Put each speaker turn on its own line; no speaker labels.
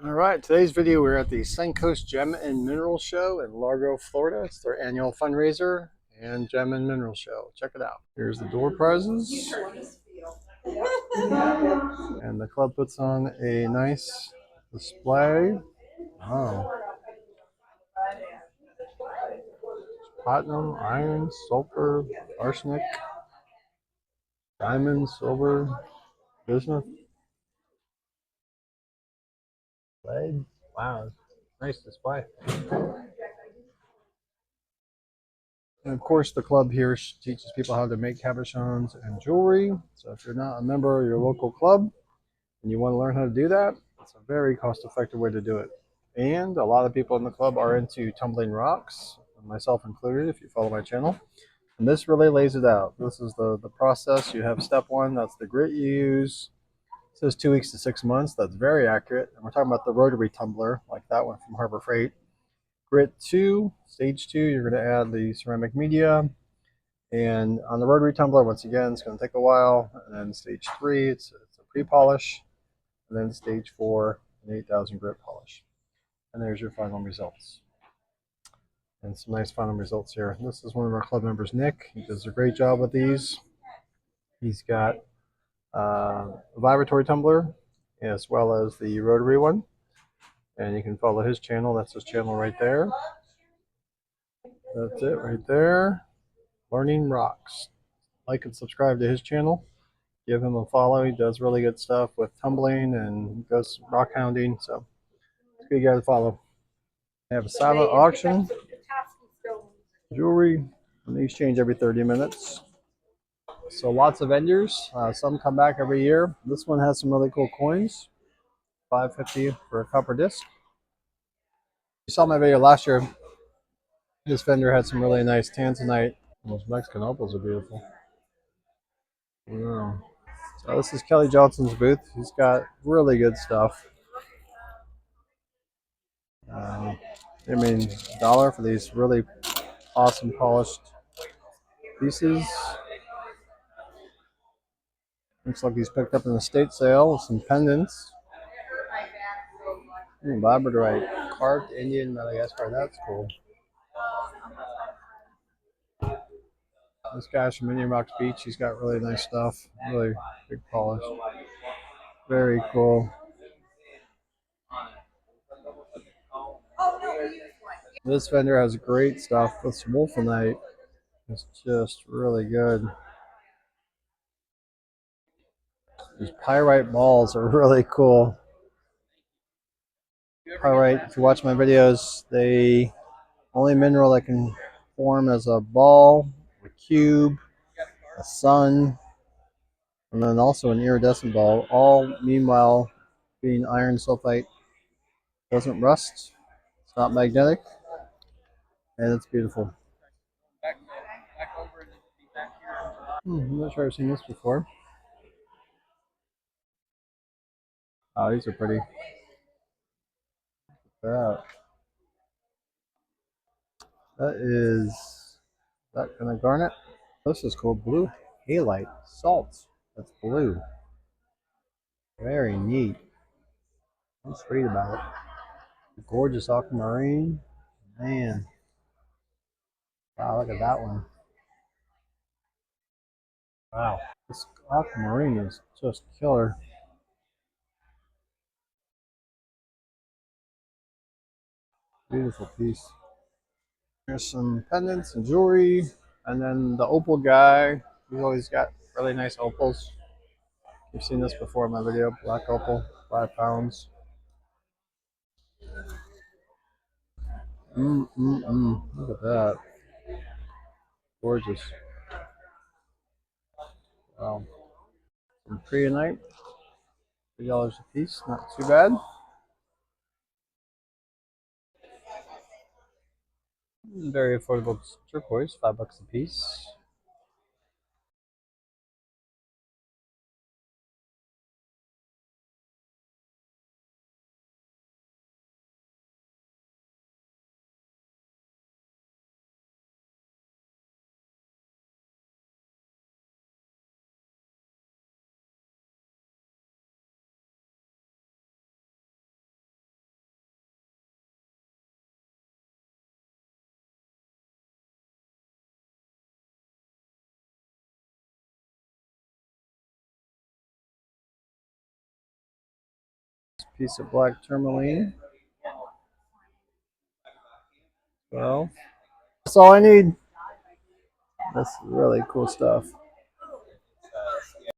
All right, today's video we're at the Suncoast Gem and Mineral Show in Largo, Florida. It's their annual fundraiser and Gem and Mineral Show. Check it out. Here's the door prizes. And the club puts on a nice display. Oh, platinum, iron, sulfur, arsenic, diamond, silver, bismuth, lead. Wow, nice display. And of course, the club here teaches people how to make cabochons and jewelry. So if you're not a member of your local club and you want to learn how to do that, it's a very cost-effective way to do it. And a lot of people in the club are into tumbling rocks, myself included, if you follow my channel. And this really lays it out. This is the process. You have step one, that's the grit you use. It says 2 weeks to 6 months. That's very accurate. And we're talking about the rotary tumbler, like that one from Harbor Freight. Grit 2, stage 2, you're going to add the ceramic media. And on the rotary tumbler, once again, it's going to take a while. And then stage 3, it's a pre-polish. And then stage 4, an 8,000 grit polish. And there's your final results. And some nice final results here. This is one of our club members, Nick. He does a great job with these. He's got a vibratory tumbler as well as the rotary one. And you can follow his channel. That's his channel right there. That's it right there. Learning Rocks. Like and subscribe to his channel. Give him a follow. He does really good stuff with tumbling and goes rock hounding. So it's a good guy to follow. They have a silent auction. Jewelry. And these change every 30 minutes. So lots of vendors. Some come back every year. This one has some really cool coins. $5.50 for a copper disc. You saw my video last year. This vendor had some really nice tanzanite. Those Mexican opals are beautiful. Wow. So this is Kelly Johnson's booth. He's got really good stuff. I mean, $1 for these really awesome polished pieces. Looks like he's picked up an estate sale with some pendants. Labradorite, carved Indian Madagascar. That's cool. This guy's from Indian Rocks Beach. He's got really nice stuff. Really big polish. Very cool. This vendor has great stuff. This wolfenite is just really good. These pyrite balls are really cool. Pyrite, if you watch my videos, the only mineral that can form as a ball, a cube, a sun, and then also an iridescent ball, all meanwhile being iron sulfite. Doesn't rust, it's not magnetic, and it's beautiful. I'm not sure I've seen this before. Oh, these are pretty. That is that kind of garnet. This is cool. Blue halite salt. That's blue. Very neat. Let's read about it. Gorgeous aquamarine. Man. Wow, look at that one. Wow. This aquamarine is just killer. Beautiful piece. There's some pendants and jewelry. And then the opal guy. He's always got really nice opals. You've seen this before in my video. Black opal, 5 pounds. Look at that. Gorgeous. Wow. Some Pyrite, $3 a piece. Not too bad. Very affordable turquoise, $5 a piece. Piece of black tourmaline. Well, that's all I need. That's really cool stuff.